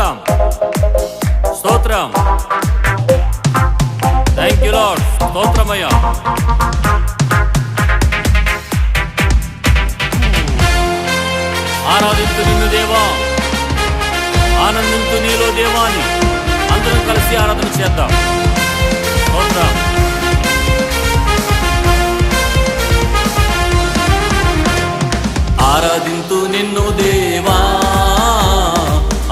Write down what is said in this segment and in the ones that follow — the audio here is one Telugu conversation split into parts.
పాడదాం. స్తోత్రం. Thank you lord. స్తోత్రమయ్యా. ఆరాధించు నిన్ను దేవా, ఆనందించు నీలో దేవాని అందరం కలిసి ఆరాధన చేద్దాం. స్తోత్రం. ఆరాధింతు నిన్ను దేవా,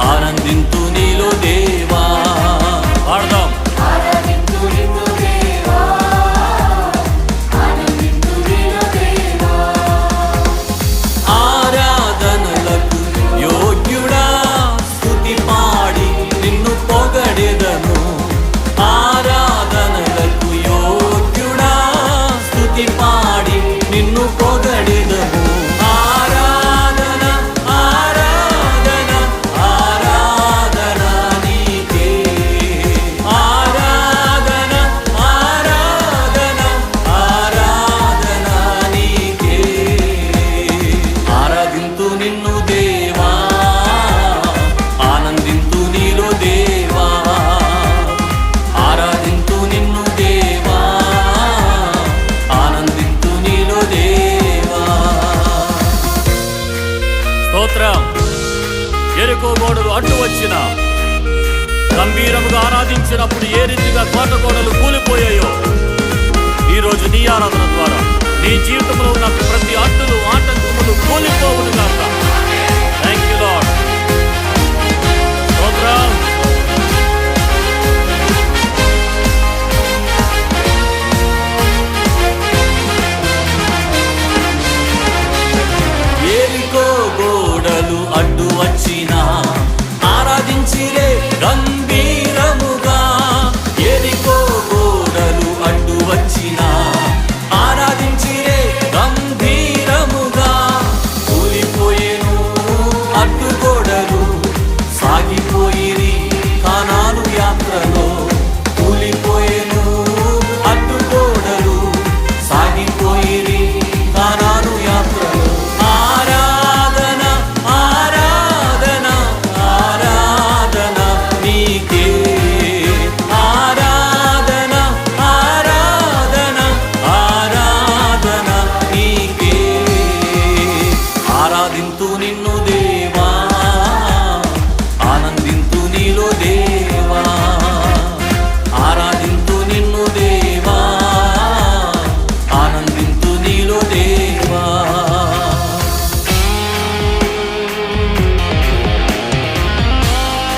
ఆనందింతు నీలో దేవా. పాడదాం. ఆరాధనలకు యోగ్యుడా, స్తుతి పాడి నిన్ను పొగడెదను. ఆరాధనలకు యోగ్యుడా, స్తుతి పాడి నిన్ను పొగడెదను. యెరికో గోడలు అడ్డు వచ్చిన గంభీరముగా ఆరాధించినప్పుడు ఏ రీతిగా కోట గోడలు కూలిపోయాయో, ఈరోజు నీ ఆరాధన ద్వారా నీ జీవితంలో ఉన్న ప్రతి అడ్డులు ఆటంకములు కూలిపోవును గాక. Thank you lord. స్తోత్రం. యెరికో గోడలు అడ్డు వచ్చిన ఆరాధించిరే గంభీరముగా. యెరికో గోడలు అడ్డు వచ్చిన ఆరాధించిరే గంభీరముగా. కూలిపోయేను అడ్డు గోడలు, సాగిపోయిరి కానాను యాత్రలో. కూలిపోయేను అడ్డు గోడలు, సాగిపోయిరి కానాను యాత్రలో. ఆరాధన ఆరాధన ఆరాధన నీకే. ఆరాధన ఆరాధన ఆరాధన నీకే. ఆరాధింతు నిన్ను దేవా, ఆనందింతు నీలో దేవా. ఆరాధింతు నిన్ను దేవా, ఆనందింతు నీలో దేవా.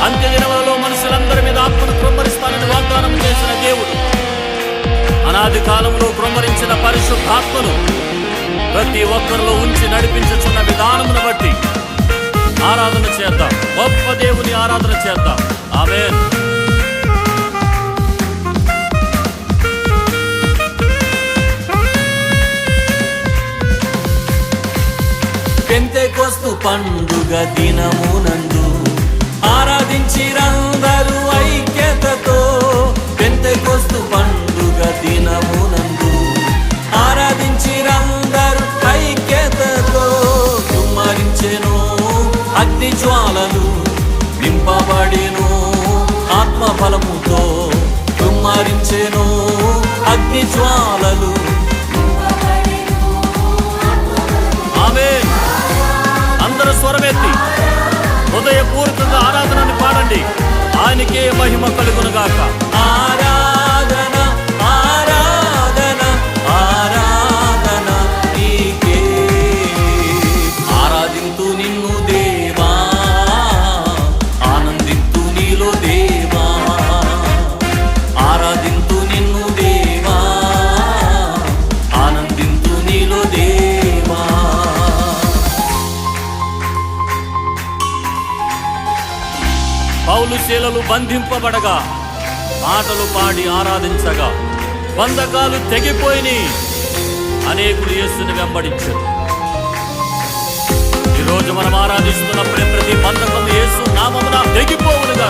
అంత్యదినములలో మనుషులందరి మీద ఆత్మను కృమ్మరిస్తానని వాగ్దానం చేసిన దేవుడు, అనాది కాలంలో కృమ్మరించిన పరిశుద్ధాత్మను ప్రతి ఒక్కరిలో ఉంచి నడిపించుచున్న విధానమును బట్టి ఆరాధన చేద్దాం. గొప్ప దేవుని ఆరాధన చేద్దాం. ఆమేన్. పెంతెకొస్తు పండుగ దినమునందు ఆరాధించిరందరూ ఐక్యతతో. పెంతెకొస్తు పండుగ దినమునందు ఆరాధించిరందరూ ఐక్యతతో. కుమ్మరించెను అగ్ని జ్వాలలు, నింపబడెను ఆత్మ బలముతో. కుమ్మరించెను అగ్ని జ్వాలలు. ఆమేన్. అందరూ స్వరమెత్తి హృదయపూర్వకంగా ఆరాధనని పాడండి. ఆయనకే మహిమ కలుగునుగాక. ఆరాధన ఆరాధన ఆరాధన నీకే. ఆరాధింతు నిన్ను దేవా, ఆనందింతు నీలో దేవా. ఆరాధింతు నిన్ను దేవా, ఆనందింతు నీలో దేవా. పౌలు శీలలు బంధింపబడగా పాటలు పాడి ఆరాధించగా బంధకాలు తెగిపోయిని. అనేకులు యేసుని వెంబడించారు. ఈరోజు మనం ఆరాధిస్తున్నప్పుడే ప్రతి బంధకం యేసు నామమున తెగిపోవునుగా.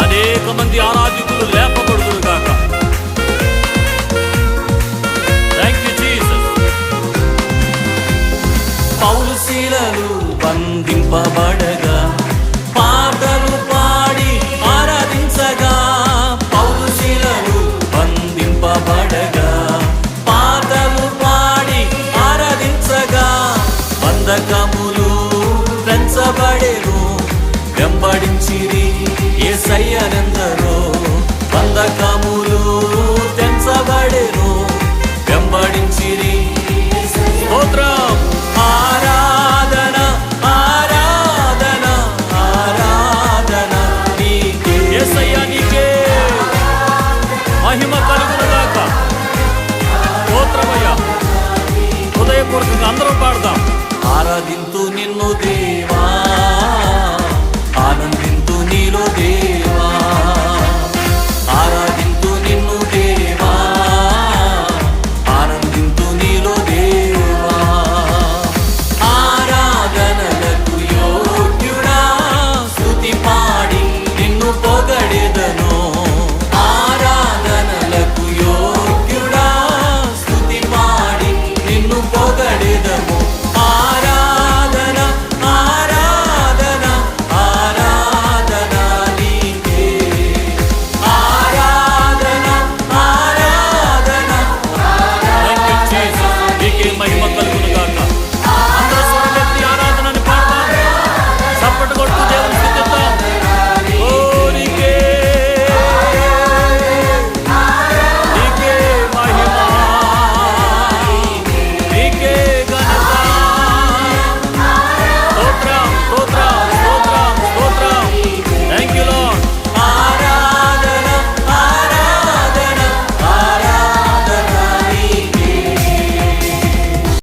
అనేక మంది ఆరాధికులు